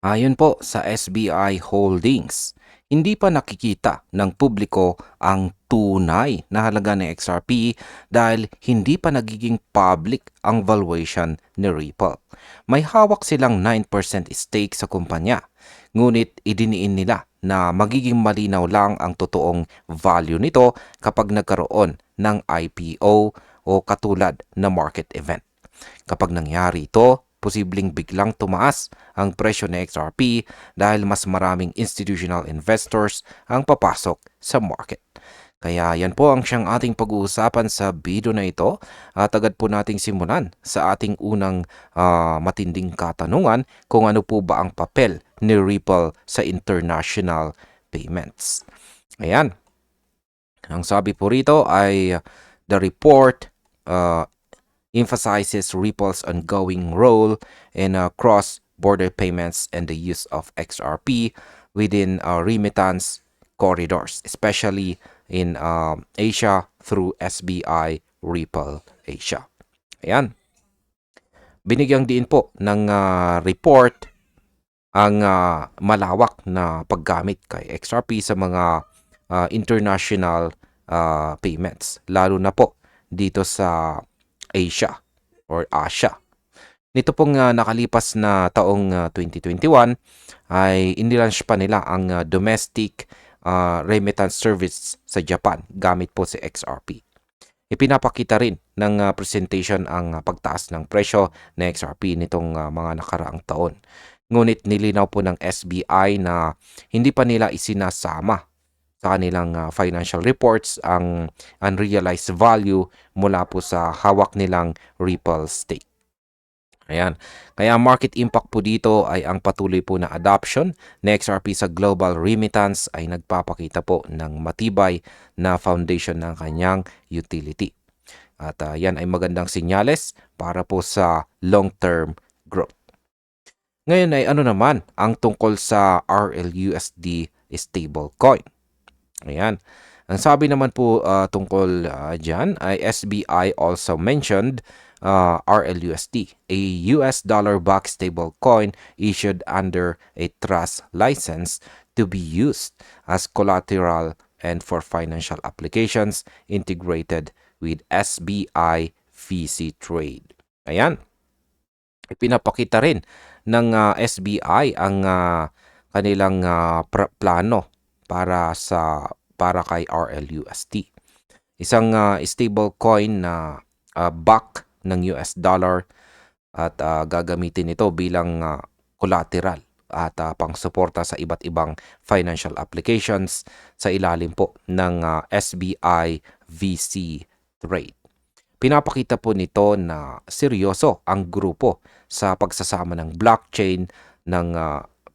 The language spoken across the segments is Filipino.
Ayon po sa SBI Holdings, hindi pa nakikita ng publiko ang tunay na halaga ng XRP dahil hindi pa nagiging public ang valuation ni Ripple. May hawak silang 9% stake sa kumpanya, ngunit idiniin nila na magiging malinaw lang ang totoong value nito kapag nagkaroon ng IPO o katulad na market event. Kapag nangyari ito, posibleng biglang tumaas ang presyo ng XRP dahil mas maraming institutional investors ang papasok sa market. Kaya yan po ang siyang ating pag-uusapan sa video na ito at agad po nating simulan sa ating unang matinding katanungan kung ano po ba ang papel ni Ripple sa international payments. Ayan, ang sabi po rito ay the report uh, emphasizes Ripple's ongoing role in cross-border payments and the use of XRP within remittance corridors, especially in Asia through SBI Ripple Asia. Ayan. Binigyang diin po ng report ang malawak na paggamit kay XRP sa mga international payments, lalo na po dito sa Asia or Asia. Nito pong nakalipas na taong 2021 ay inilaunch pa nila ang domestic remittance service sa Japan gamit po si XRP. Ipinapakita rin ng presentation ang pagtaas ng presyo ng XRP nitong mga nakaraang taon. Ngunit nilinaw po ng SBI na hindi pa nila isinasama sa kanilang financial reports ang unrealized value mula po sa hawak nilang Ripple stake. Ayan. Kaya market impact po dito ay ang patuloy po na adoption ng XRP sa global remittance ay nagpapakita po ng matibay na foundation ng kanyang utility. At yan ay magandang sinyales para po sa long-term growth. Ngayon ay ano naman ang tungkol sa RLUSD stablecoin. Ayan. Ang sabi naman po tungkol dyan ay SBI also mentioned RLUSD, a US dollar-backed stablecoin issued under a trust license to be used as collateral and for financial applications integrated with SBI VC Trade. Ayan. Ipinapakita rin ng SBI ang kanilang plano para kay RLUSD. Isang stable coin na back ng US dollar at gagamitin ito bilang collateral at pangsuporta sa iba't ibang financial applications sa ilalim po ng SBI VC Trade. Pinapakita po nito na seryoso ang grupo sa pagsasama ng blockchain ng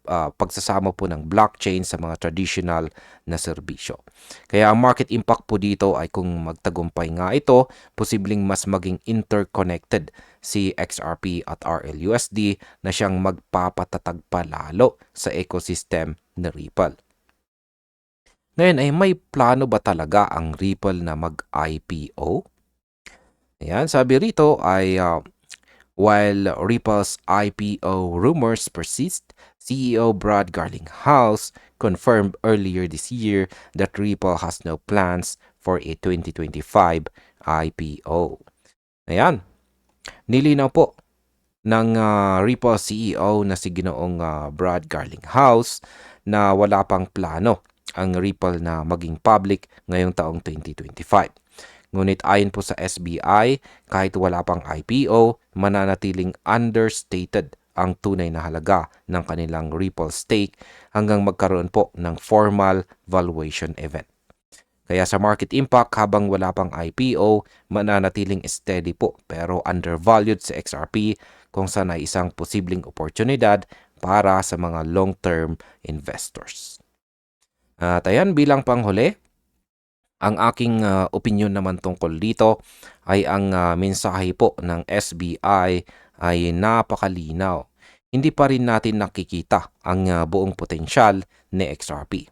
pagsasama po ng blockchain sa mga traditional na serbisyo. Kaya ang market impact po dito ay kung magtagumpay nga ito, posibleng mas maging interconnected si XRP at RLUSD na siyang magpapatatag pa lalo sa ecosystem ni Ripple. Ngayon ay may plano ba talaga ang Ripple na mag-IPO? Ayan, sabi rito ay while Ripple's IPO rumors persist, CEO Brad Garlinghouse confirmed earlier this year that Ripple has no plans for a 2025 IPO. Ayan, nilinaw po ng Ripple CEO na si Ginoong Brad Garlinghouse na wala pang plano ang Ripple na maging public ngayong taong 2025. Ngunit ayon po sa SBI, kahit wala pang IPO, mananatiling understated ang tunay na halaga ng kanilang Ripple stake hanggang magkaroon po ng formal valuation event. Kaya sa market impact, habang wala pang IPO, mananatiling steady po pero undervalued sa XRP kung saan ay isang posibleng oportunidad para sa mga long-term investors. At ayan, bilang panghuli, ang aking opinion naman tungkol dito ay ang mensahe po ng SBI ay napakalinaw. Hindi pa rin natin nakikita ang buong potensyal ni XRP.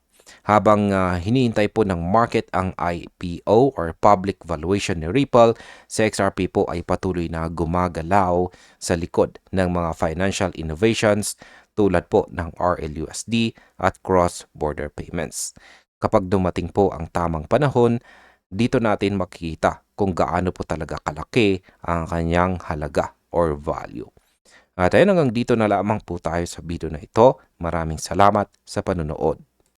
Habang hinihintay po ng market ang IPO or public valuation ni Ripple, si XRP po ay patuloy na gumagalaw sa likod ng mga financial innovations tulad po ng RLUSD at cross-border payments. Kapag dumating po ang tamang panahon, dito natin makikita kung gaano po talaga kalaki ang kanyang halaga or value. At ayun, hanggang dito na lamang po tayo sa video na ito. Maraming salamat sa panunood.